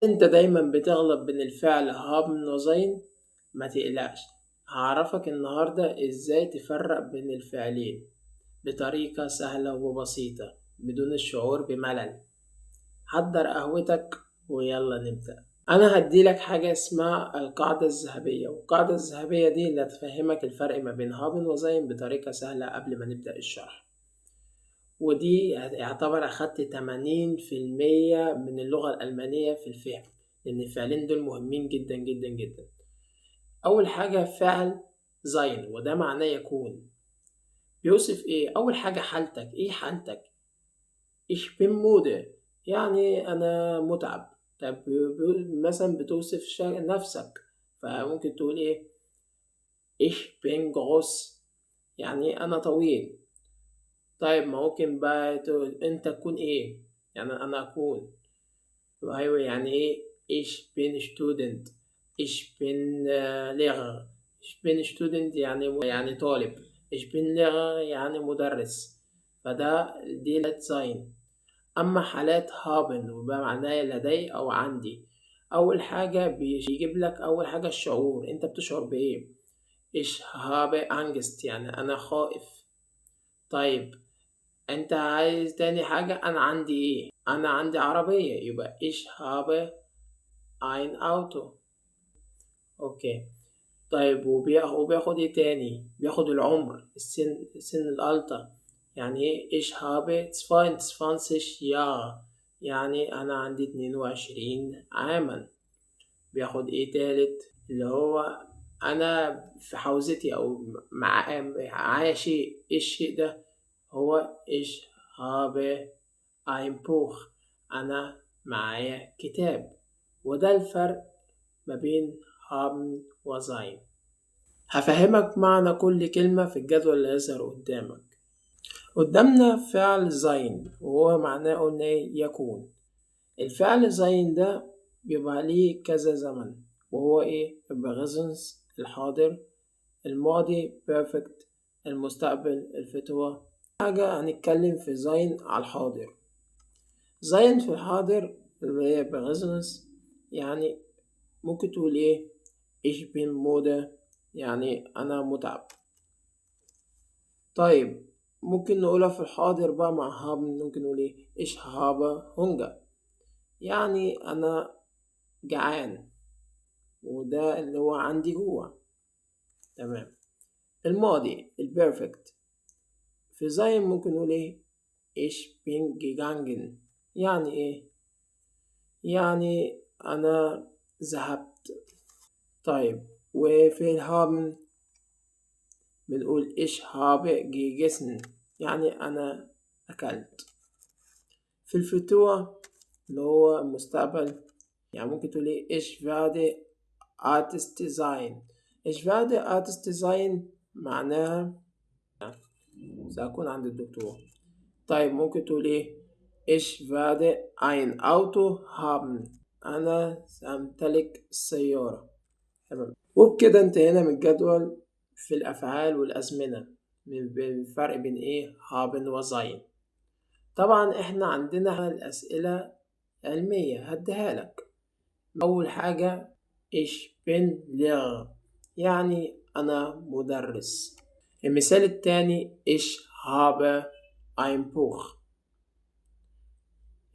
انت دايما بتغلط بين الفعل haben وsein. ما تقلقش، هعرفك النهاردة ازاي تفرق بين الفعلين بطريقة سهلة وبسيطة بدون الشعور بملل. حضر قهوتك ويلا نبدأ. انا هديلك حاجة اسمها القاعدة الذهبية، والقاعدة الذهبية دي اللي هتفهمك الفرق ما بين haben وsein بطريقة سهلة قبل ما نبدأ الشرح. ودي يعتبر أخدت 80% من اللغة الألمانية في الفهم، لأن الفعلين دول مهمين جدا جدا جدا. أول حاجة فعل زين، وده معناه يكون. بيوصف إيه؟ أول حاجة حالتك. إيه حالتك؟ ich bin müde، يعني أنا متعب. طب مثلا بتوصف نفسك، فممكن تقول إيه؟ ich bin groß، يعني أنا طويل. طيب ممكن بقى انت تكون ايه؟ يعني انا اكون. ايوه، يعني ايه ich bin student، ich bin Lehrer. ich bin student يعني طالب. ich bin Lehrer يعني مدرس. دي لا sein. اما حالات haben وبقى معناها لدي او عندي. اول حاجة بيجيب لك اول حاجة الشعور، انت بتشعر بايه؟ ich habe Angst، يعني انا خائف. طيب انت عايز تاني حاجة، انا عندي ايه؟ انا عندي عربية، يبقى ich habe ein Auto. اوكي. طيب وبياخد ايه تاني؟ بياخد العمر، السن الالتر. يعني ايه ich habe 22 Jahre، يعني انا عندي 22 عاما. بياخد ايه تالت؟ اللي هو انا في حوزتي او معايا شيء. ايه الشيء ده؟ هو ich habe ein Buch، أنا معايا كتاب. وده الفرق ما بين haben و sein. هفهمك معنى كل كلمة في الجدول اللي هيظهر قدامك. قدامنا فعل sein، وهو معناه قلنا إيه؟ يكون. الفعل sein ده بيبقى ليه كذا زمن، وهو إيه؟ present الحاضر، الماضي perfect، المستقبل الفتوى. حاجة هنتكلم في sein على الحاضر. زين في الحاضر اللي هي بغزنس، يعني ممكن تقول ايه؟ ich bin müde، يعني انا متعب. طيب ممكن نقولها في الحاضر بقى مع haben، ممكن نقول ايه؟ ich habe Hunger، يعني انا جعان، وده اللي هو عندي جوع. تمام. الماضي البيرفكت في زين ممكن نقول ايه؟ ich bin gegangen، يعني ايه؟ يعني انا ذهبت. طيب وفي الهام بنقول ich habe gegessen، يعني أنا أكلت. في الفتوة اللي هو المستقبل، يعني ممكن تقول ich werde Artist sein. ich werde Artist sein معناها سأكون عند الدكتور. طيب ممكن تقول ich werde ein Auto haben، أنا سأمتلك السيارة. تمام. وبكده انتهينا من الجدول في الأفعال والأزمنة، من الفرق بين إيه؟ haben وزين. طبعا إحنا عندنا الأسئلة علمية هديها لك. أول حاجة ich bin Lehrer، يعني أنا مدرس. المثال التاني ich habe ein Buch.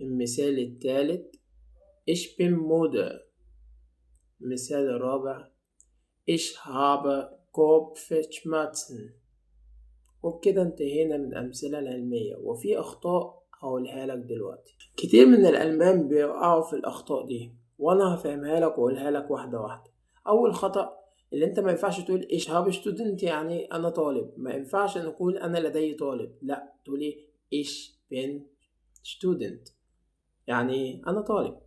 المثال التالت ich bin müde. المثال الرابع ich habe Kopfschmerzen. وبكده انتهينا من الأمثلة العلمية، وفي أخطاء هقولها لك دلوقتي. كتير من الألمان بيقعوا في الأخطاء دي، وأنا هفهمها لك وأقولها لك واحدة واحدة. أول خطأ اللي أنت ما ينفعش تقول ich habe student، يعني أنا طالب. ما ينفعش نقول أنا لدي طالب، لا، تقول ich bin student، يعني أنا طالب.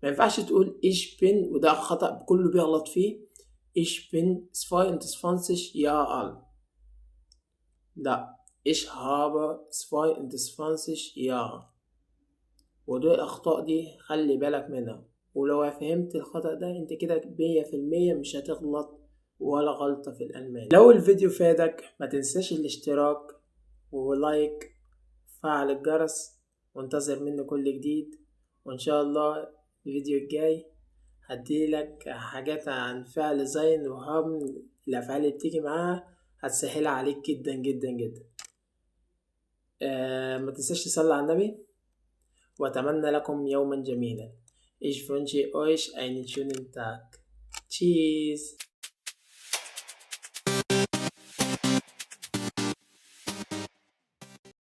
ما ينفعش تقول ich bin، وده خطأ كله بيغلط فيه، ich bin 22 Jahre alt. لا، ich habe 22 Jahre. ودول الأخطاء دي خلي بالك منها، ولو فهمت الخطأ ده انت كده 100% مش هتغلط ولا غلطة في الألماني. لو الفيديو فادك ما تنساش الاشتراك ولايك، فعل الجرس، وانتظر مني كل جديد، وإن شاء الله الفيديو الجاي هديلك حاجات عن فعل زين وهم، الأفعال اللي بتيجي معاها هتسهلها عليك جدا جدا جدا. ما تنساش تصلي على النبي، وأتمنى لكم يوما جميلا. Ich wünsche euch einen schönen Tag. Tschüss.